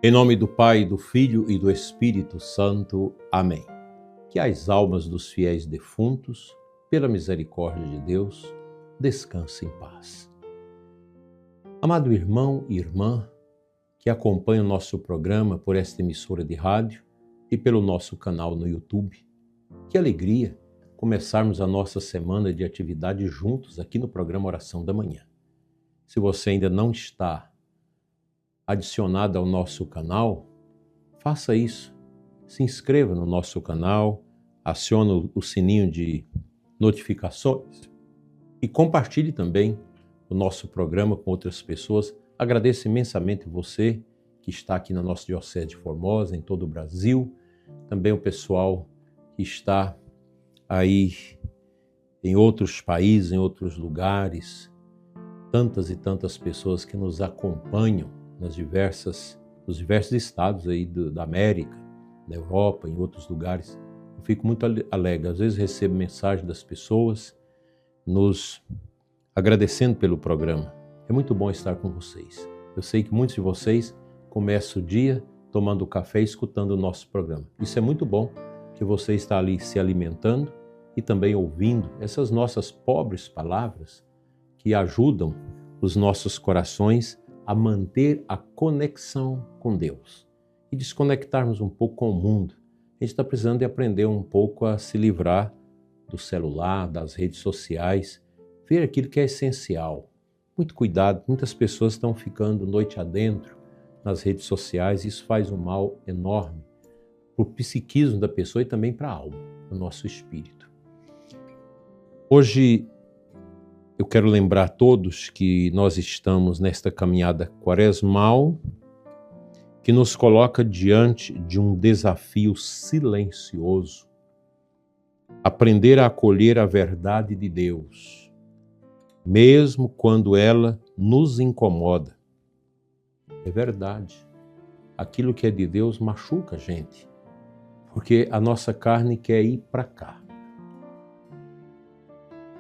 Em nome do Pai, do Filho e do Espírito Santo. Amém. Que as almas dos fiéis defuntos, pela misericórdia de Deus, descansem em paz. Amado irmão e irmã que acompanha o nosso programa por esta emissora de rádio e pelo nosso canal no YouTube, que alegria começarmos a nossa semana de atividade juntos aqui no programa Oração da Manhã. Se você ainda não está adicionado ao nosso canal, faça isso. Se inscreva no nosso canal, acione o sininho de notificações e compartilhe também o nosso programa com outras pessoas. Agradeço imensamente você que está aqui na nossa Diocese de Formosa, em todo o Brasil, também o pessoal que está aí em outros países, em outros lugares, tantas e tantas pessoas que nos acompanham nos diversos estados aí da América, da Europa, em outros lugares. Eu fico muito alegre. Às vezes recebo mensagem das pessoas nos agradecendo pelo programa. É muito bom estar com vocês. Eu sei que muitos de vocês começam o dia tomando café e escutando o nosso programa. Isso é muito bom, que você está ali se alimentando e também ouvindo essas nossas pobres palavras que ajudam os nossos corações a manter a conexão com Deus e desconectarmos um pouco com o mundo. A gente está precisando de aprender um pouco a se livrar do celular, das redes sociais, ver aquilo que é essencial. Muito cuidado, muitas pessoas estão ficando noite adentro nas redes sociais e isso faz um mal enorme para o psiquismo da pessoa e também para a alma, para o nosso espírito. Hoje eu quero lembrar a todos que nós estamos nesta caminhada quaresmal que nos coloca diante de um desafio silencioso. Aprender a acolher a verdade de Deus, mesmo quando ela nos incomoda. É verdade. Aquilo que é de Deus machuca a gente, porque a nossa carne quer ir para cá.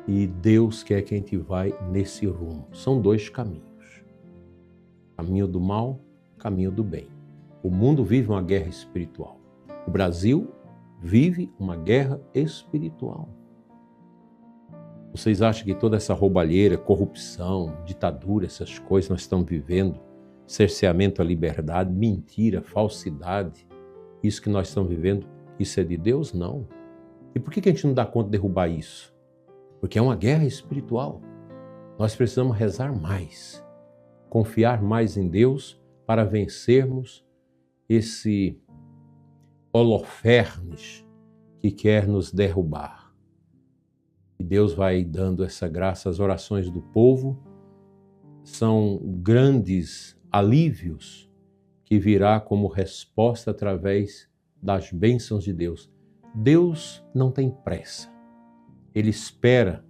E Deus quer que a gente vai nesse rumo. São dois caminhos. Caminho do mal, caminho do bem. O mundo vive uma guerra espiritual. O Brasil vive uma guerra espiritual. Vocês acham que toda essa roubalheira, corrupção, ditadura, essas coisas que nós estamos vivendo, cerceamento à liberdade, mentira, falsidade, isso que nós estamos vivendo, isso é de Deus? Não. E por que a gente não dá conta de derrubar isso? Porque é uma guerra espiritual. Nós precisamos rezar mais, confiar mais em Deus para vencermos esse Holofernes que quer nos derrubar. E Deus vai dando essa graça. As orações do povo são grandes alívios que virá como resposta através das bênçãos de Deus. Deus não tem pressa. Ele espera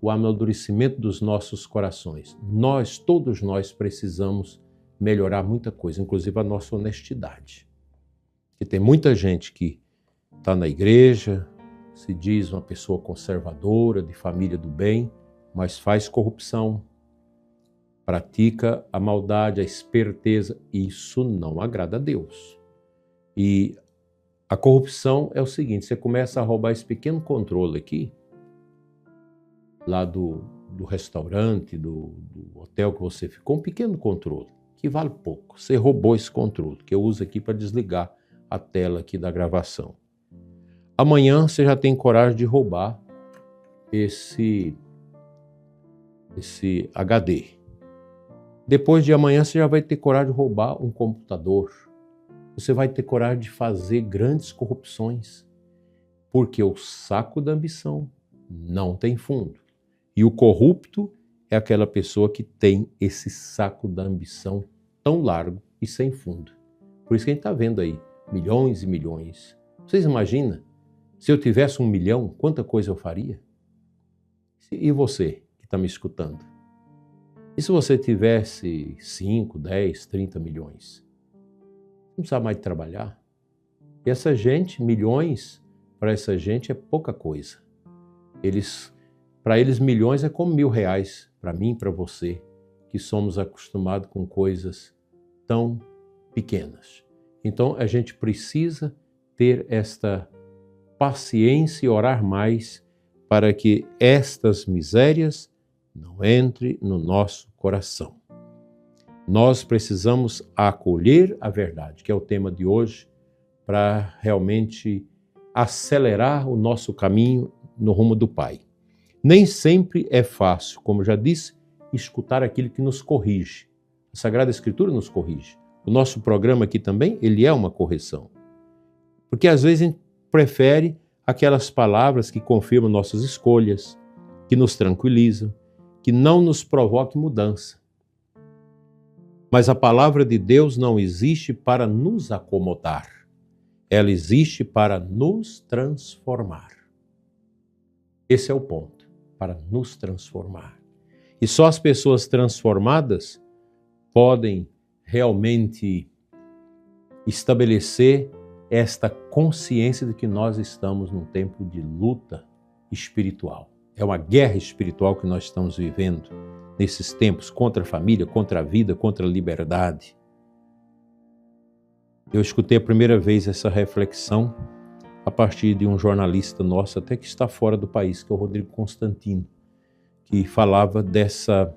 o amadurecimento dos nossos corações. Todos nós precisamos melhorar muita coisa, inclusive a nossa honestidade. E tem muita gente que está na igreja, se diz uma pessoa conservadora, de família do bem, mas faz corrupção, pratica a maldade, a esperteza. Isso não agrada a Deus. E a corrupção é o seguinte, você começa a roubar esse pequeno controle aqui, lá do restaurante, do hotel que você ficou, um pequeno controle, que vale pouco. Você roubou esse controle, que eu uso aqui para desligar a tela aqui da gravação. Amanhã você já tem coragem de roubar esse HD. Depois de amanhã você já vai ter coragem de roubar um computador. Você vai ter coragem de fazer grandes corrupções, porque o saco da ambição não tem fundo. E o corrupto é aquela pessoa que tem esse saco da ambição tão largo e sem fundo. Por isso que a gente está vendo aí milhões e milhões. Vocês imaginam? Se eu tivesse 1 milhão, quanta coisa eu faria? E você que está me escutando? E se você tivesse 5, 10, 30 milhões? Não precisa mais de trabalhar. E essa gente, milhões, para essa gente é pouca coisa. Para eles, milhões é como R$1.000, para mim e para você, que somos acostumados com coisas tão pequenas. Então a gente precisa ter esta paciência e orar mais para que estas misérias não entrem no nosso coração. Nós precisamos acolher a verdade, que é o tema de hoje, para realmente acelerar o nosso caminho no rumo do Pai. Nem sempre é fácil, como já disse, escutar aquilo que nos corrige. A Sagrada Escritura nos corrige. O nosso programa aqui também, ele é uma correção. Porque às vezes a gente prefere aquelas palavras que confirmam nossas escolhas, que nos tranquilizam, que não nos provoquem mudança. Mas a palavra de Deus não existe para nos acomodar. Ela existe para nos transformar. Esse é o ponto, para nos transformar. E só as pessoas transformadas podem realmente estabelecer esta consciência de que nós estamos num tempo de luta espiritual. É uma guerra espiritual que nós estamos vivendo nesses tempos, contra a família, contra a vida, contra a liberdade. Eu escutei a primeira vez essa reflexão a partir de um jornalista nosso, até que está fora do país, que é o Rodrigo Constantino, que falava dessa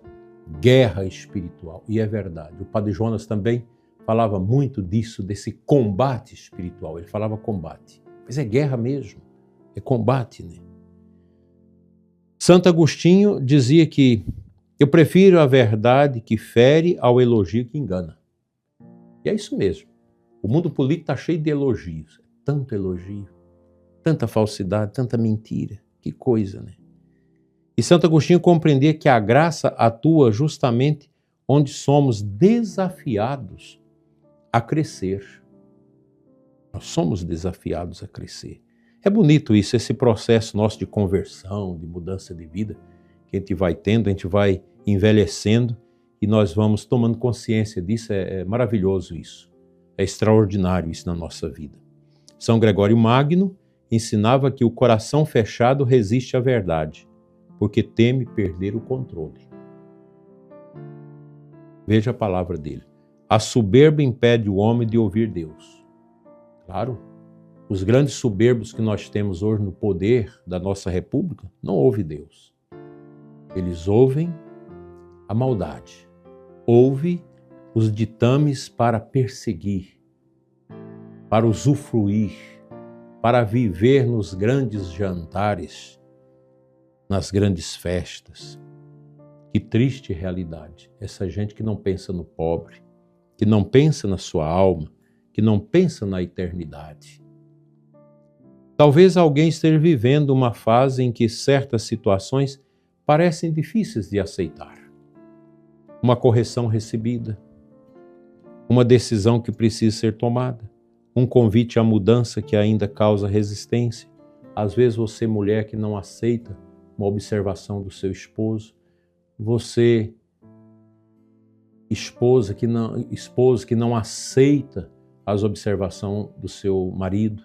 guerra espiritual. E é verdade. O Padre Jonas também falava muito disso, desse combate espiritual. Ele falava combate. Mas é guerra mesmo. É combate, né? Santo Agostinho dizia que eu prefiro a verdade que fere ao elogio que engana. E é isso mesmo. O mundo político está cheio de elogios. Tanto elogio, tanta falsidade, tanta mentira. Que coisa, né? E Santo Agostinho compreendia que a graça atua justamente onde somos desafiados a crescer. Nós somos desafiados a crescer. É bonito isso, esse processo nosso de conversão, de mudança de vida, que a gente vai tendo, a gente vai envelhecendo e nós vamos tomando consciência disso. É maravilhoso isso. É extraordinário isso na nossa vida. São Gregório Magno ensinava que o coração fechado resiste à verdade, porque teme perder o controle. Veja a palavra dele. A soberba impede o homem de ouvir Deus. Claro, os grandes soberbos que nós temos hoje no poder da nossa república não ouvem Deus. Eles ouvem a maldade, ouvem os ditames para perseguir, para usufruir, para viver nos grandes jantares, nas grandes festas. Que triste realidade, essa gente que não pensa no pobre, que não pensa na sua alma, que não pensa na eternidade. Talvez alguém esteja vivendo uma fase em que certas situações parecem difíceis de aceitar. Uma correção recebida, uma decisão que precisa ser tomada, um convite à mudança que ainda causa resistência. Às vezes você, mulher, que não aceita uma observação do seu esposo, você, esposa que não aceita as observações do seu marido.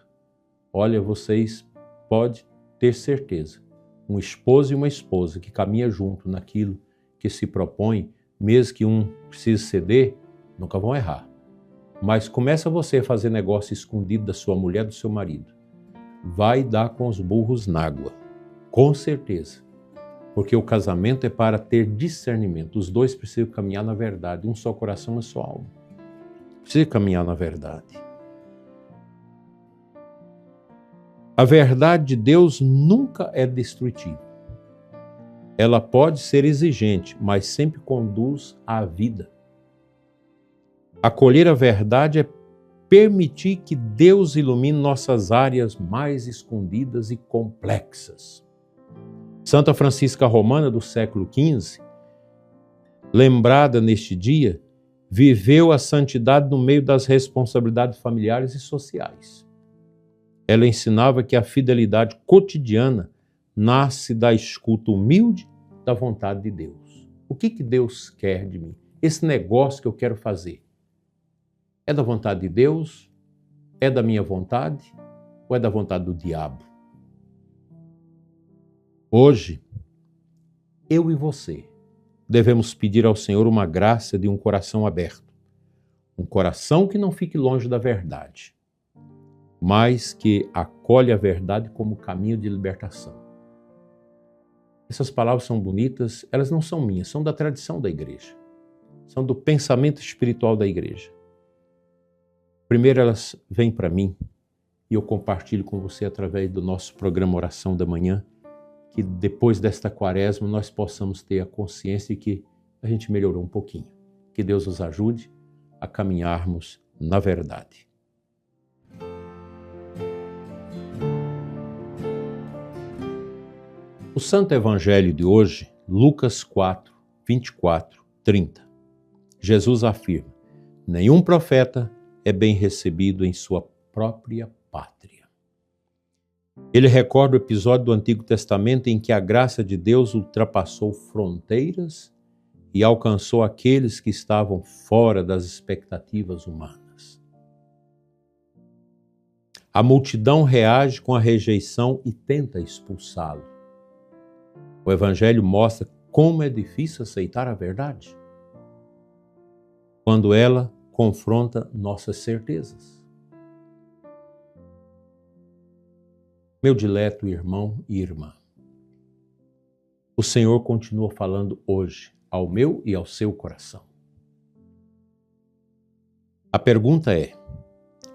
Olha, vocês podem ter certeza, um esposo e uma esposa que caminham junto naquilo que se propõe, mesmo que um precise ceder, nunca vão errar. Mas começa você a fazer negócio escondido da sua mulher, do seu marido. Vai dar com os burros na água, com certeza. Porque o casamento é para ter discernimento. Os dois precisam caminhar na verdade, um só coração, uma só alma. Precisa caminhar na verdade. A verdade de Deus nunca é destrutiva. Ela pode ser exigente, mas sempre conduz à vida. Acolher a verdade é permitir que Deus ilumine nossas áreas mais escondidas e complexas. Santa Francisca Romana, do século XV, lembrada neste dia, viveu a santidade no meio das responsabilidades familiares e sociais. Ela ensinava que a fidelidade cotidiana nasce da escuta humilde da vontade de Deus. O que Deus quer de mim? Esse negócio que eu quero fazer é da vontade de Deus? É da minha vontade? Ou é da vontade do diabo? Hoje, eu e você devemos pedir ao Senhor uma graça de um coração aberto, Um coração que não fique longe da verdade, mas que acolhe a verdade como caminho de libertação. Essas palavras são bonitas, elas não são minhas, são da tradição da igreja. São do pensamento espiritual da igreja. Primeiro elas vêm para mim e eu compartilho com você através do nosso programa Oração da Manhã, que depois desta quaresma nós possamos ter a consciência de que a gente melhorou um pouquinho. Que Deus nos ajude a caminharmos na verdade. O Santo Evangelho de hoje, Lucas 4, 24, 30. Jesus afirma: nenhum profeta é bem recebido em sua própria pátria. Ele recorda o episódio do Antigo Testamento em que a graça de Deus ultrapassou fronteiras e alcançou aqueles que estavam fora das expectativas humanas. A multidão reage com a rejeição e tenta expulsá-lo. O Evangelho mostra como é difícil aceitar a verdade quando ela confronta nossas certezas. Meu dileto irmão e irmã, o Senhor continua falando hoje ao meu e ao seu coração. A pergunta é: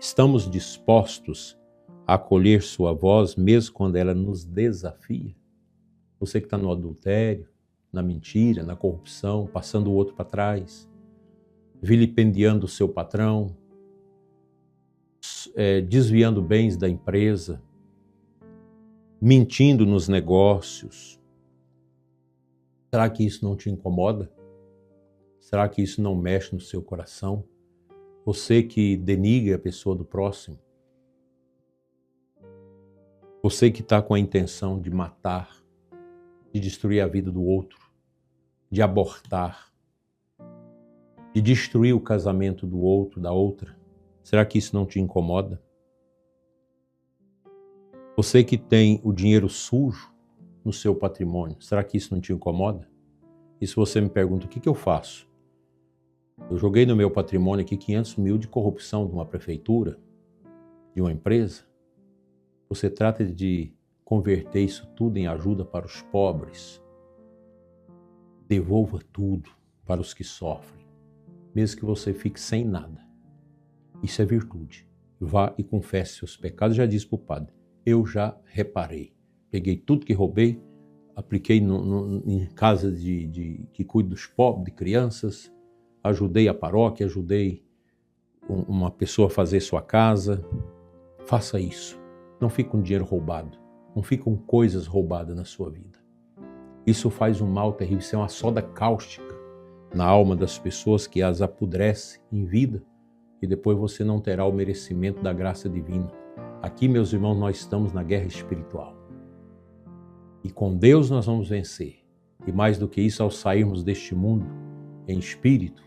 estamos dispostos a acolher sua voz mesmo quando ela nos desafia? Você que está no adultério, na mentira, na corrupção, passando o outro para trás, vilipendiando o seu patrão, desviando bens da empresa, mentindo nos negócios. Será que isso não te incomoda? Será que isso não mexe no seu coração? Você que denigra a pessoa do próximo, você que está com a intenção de matar, de destruir a vida do outro, de abortar, de destruir o casamento do outro, da outra, será que isso não te incomoda? Você que tem o dinheiro sujo no seu patrimônio, será que isso não te incomoda? E se você me pergunta, o que eu faço? Eu joguei no meu patrimônio aqui 500 mil de corrupção de uma prefeitura, de uma empresa. Você trata de converter isso tudo em ajuda para os pobres. Devolva tudo para os que sofrem, mesmo que você fique sem nada. Isso é virtude. Vá e confesse seus pecados. Já disse para o padre, eu já reparei. Peguei tudo que roubei, apliquei em casa que cuida dos pobres, de crianças, ajudei a paróquia, ajudei uma pessoa a fazer sua casa. Faça isso. Não fique com dinheiro roubado. Não fique com coisas roubadas na sua vida. Isso faz um mal terrível. Isso é uma soda cáustica na alma das pessoas que as apodrece em vida e depois você não terá o merecimento da graça divina. Aqui, meus irmãos, nós estamos na guerra espiritual. E com Deus nós vamos vencer. E mais do que isso, ao sairmos deste mundo em espírito,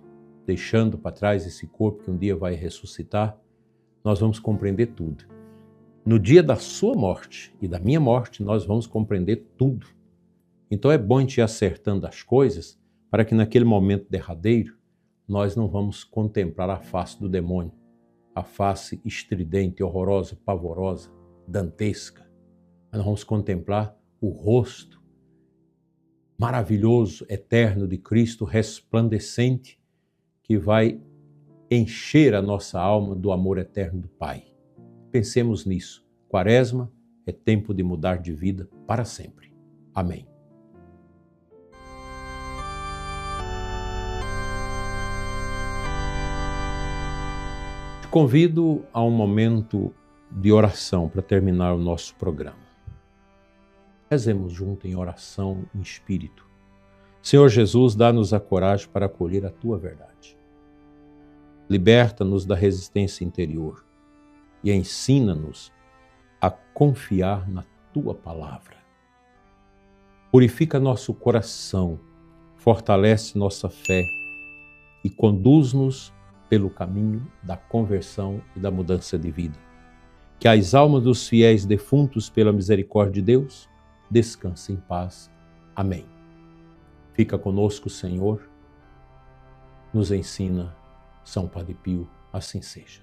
deixando para trás esse corpo que um dia vai ressuscitar, nós vamos compreender tudo. No dia da sua morte e da minha morte, nós vamos compreender tudo. Então é bom a gente ir acertando as coisas para que naquele momento derradeiro nós não vamos contemplar a face do demônio, a face estridente, horrorosa, pavorosa, dantesca. Mas nós vamos contemplar o rosto maravilhoso, eterno de Cristo, resplandecente, que vai encher a nossa alma do amor eterno do Pai. Pensemos nisso. Quaresma é tempo de mudar de vida para sempre. Amém. Te convido a um momento de oração para terminar o nosso programa. Rezemos junto em oração, em espírito. Senhor Jesus, dá-nos a coragem para acolher a Tua verdade. Liberta-nos da resistência interior e ensina-nos a confiar na Tua palavra. Purifica nosso coração, fortalece nossa fé e conduz-nos pelo caminho da conversão e da mudança de vida. Que as almas dos fiéis defuntos pela misericórdia de Deus descansem em paz. Amém. Fica conosco, Senhor, nos ensina São Padre Pio, assim seja.